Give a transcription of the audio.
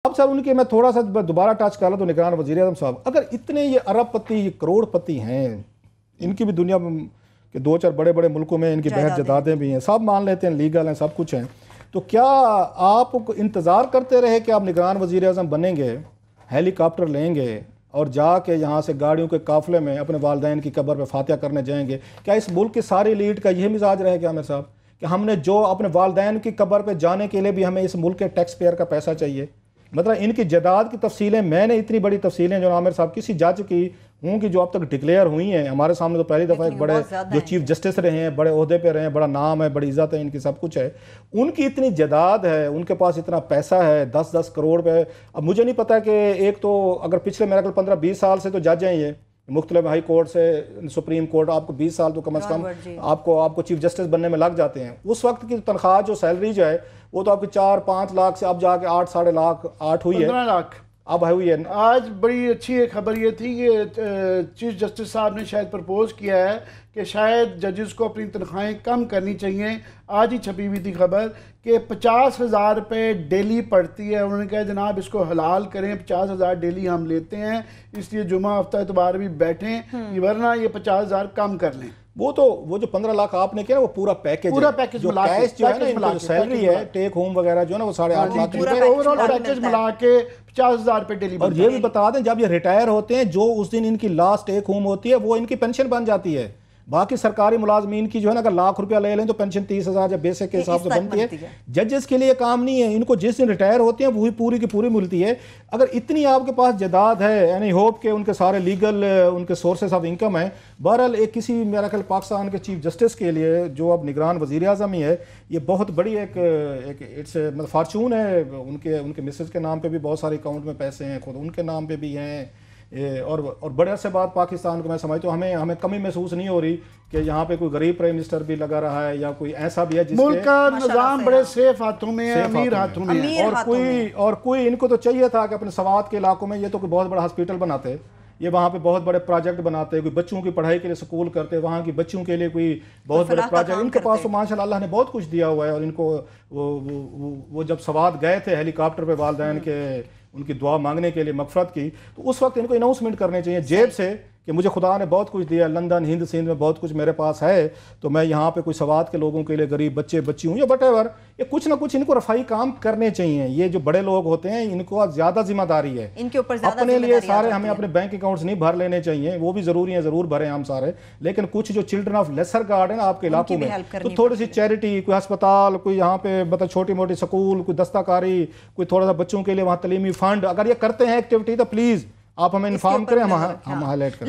अब सर उनके मैं थोड़ा सा दोबारा टच कर रहा तो निगरान वज़ीर आज़म साहब, अगर इतने ये अरबपति, ये करोड़पति हैं, इनकी भी दुनिया के 2-4 बड़े बड़े मुल्कों में इनकी बहत जदादें भी हैं, सब मान लेते हैं, लीगल हैं, सब कुछ हैं, तो क्या आप इंतज़ार करते रहे कि आप निगरान वज़ीर आज़म बनेंगे, हेलीकॉप्टर लेंगे और जाके यहाँ से गाड़ियों के काफ़िले में अपने वालिदैन की कब्र पे फातिहा करने जाएंगे? क्या इस मुल्क की सारी लीड का यही मिजाज रहेगा आमिर साहब कि हमने जो अपने वालिदैन की कब्र पे जाने के लिए भी हमें इस मुल्क के टैक्स पेयर का पैसा चाहिए? मतलब इनकी जायदाद की तफसीलें, मैंने इतनी बड़ी तफसीलें जो आमिर साहब किसी जज की हूँ कि जो अब तक डिक्लेयर हुई हैं हमारे सामने, तो पहली दफ़ा एक बड़े जो चीफ जस्टिस रहे हैं, बड़े ओहदे पे रहे हैं, बड़ा नाम है, बड़ी इज्जत है इनकी, सब कुछ है, उनकी इतनी जायदाद है, उनके पास इतना पैसा है, 10-10 करोड़ पे। अब मुझे नहीं पता कि एक तो अगर पिछले मेरे ख्याल 15-20 साल से तो जज हैं ये मुख्तलिफ हाई कोर्ट से सुप्रीम कोर्ट, आपको 20 साल तो कम से कम आपको चीफ जस्टिस बनने में लग जाते हैं। उस वक्त की तनख्वाह जो सैलरी जो है वो तो आपकी 4-5 लाख से अब जाके 8-8.5 लाख 8 हुई है, 15 लाख अब हुई है। आज बड़ी अच्छी एक खबर ये थी कि चीफ जस्टिस साहब ने शायद प्रपोज किया है कि शायद जजेस को अपनी तनख्वाहें कम करनी चाहिए। आज ही छपी हुई थी खबर कि 50,000 रुपये डेली पड़ती है। उन्होंने कहा जनाब इसको हलाल करें, 50,000 डेली हम लेते हैं, इसलिए जुमा हफ्ता इतवार भी बैठें, वरना ये 50,000 कम कर लें। वो जो 15 लाख आपने किया वो पूरा पैकेज जो कैश जो है ना, जो सैलरी है, टेक होम वगैरह जो है ना, वो 8.5 लाख ओवरऑल पैकेज मिला के 50,000 रुपये डेली। और ये भी बता दें, जब ये रिटायर होते हैं, जो उस दिन इनकी लास्ट टेक होम होती है वो इनकी पेंशन बन जाती है। बाकी सरकारी मुलाजमीन की जो है ना, अगर लाख रुपया ले लें तो पेंशन 30,000 जब बेसिक के हिसाब से बनती है। जजेस के लिए काम नहीं है, इनको जिस दिन रिटायर होते हैं वही पूरी की पूरी मिलती है। अगर इतनी आपके पास जायदाद है, यानी होप के उनके सारे लीगल उनके सोर्सेस ऑफ इनकम है। बहरहाल एक किसी मेरा ख्याल पाकिस्तान के चीफ जस्टिस के लिए जो अब निगरान वज़ीर आज़म ही है, ये बहुत बड़ी एक इट्स मतलब फार्चून है। उनके मिसेस के नाम पे भी बहुत सारे अकाउंट में पैसे हैं, खुद उनके नाम पे भी हैं। और बड़े अरसे बाद पाकिस्तान को मैं समझता हूँ हमें कमी महसूस नहीं हो रही कि यहाँ पे कोई गरीब प्राइम मिनिस्टर भी लगा रहा है या कोई ऐसा भी है जिसके मुल्क का निज़ाम बड़े सेफ हाथों में है, अमीर हाथों में है। और कोई इनको तो चाहिए था कि अपने सवात के इलाकों में ये तो कोई बहुत बड़ा हॉस्पिटल बनाते, ये वहाँ पे बहुत बड़े प्रोजेक्ट बनाते, कोई बच्चों की पढ़ाई के लिए स्कूल करते, वहाँ की बच्चों के लिए कोई बहुत बड़े प्रोजेक्ट। इनके पास तो माशाल्लाह अल्लाह ने बहुत कुछ दिया हुआ है। और इनको वो जब सवात गए थे हेलीकॉप्टर पे वालिदैन के उनकी दुआ मांगने के लिए मगफरत की, तो उस वक्त इनको अनाउंसमेंट करने चाहिए जेब से कि मुझे खुदा ने बहुत कुछ दिया, लंदन हिंद सिंध में बहुत कुछ मेरे पास है, तो मैं यहाँ पे कोई सवात के लोगों के लिए, गरीब बच्चे बच्ची हूँ या वटेवर, ये कुछ ना कुछ इनको रफाई काम करने चाहिए। ये जो बड़े लोग होते हैं इनको ज़्यादा जिम्मेदारी है, इनके ऊपर अपने लिए सारे हमें अपने बैंक अकाउंट्स नहीं भर लेने चाहिए, वो भी ज़रूरी है, ज़रूर भरें हम सारे, लेकिन कुछ जो चिल्ड्रन ऑफ लेसर गार्ड है ना आपके इलाकों में, तो थोड़ी सी चैरिटी, कोई अस्पताल, कोई यहाँ पे मतलब छोटी मोटी स्कूल, कोई दस्तकारी, कोई थोड़ा सा बच्चों के लिए वहाँ तलीमी फंड, अगर ये करते हैं एक्टिविटी तो प्लीज़ आप हमें इन्फॉर्म करें, हम हाईलाइट करें।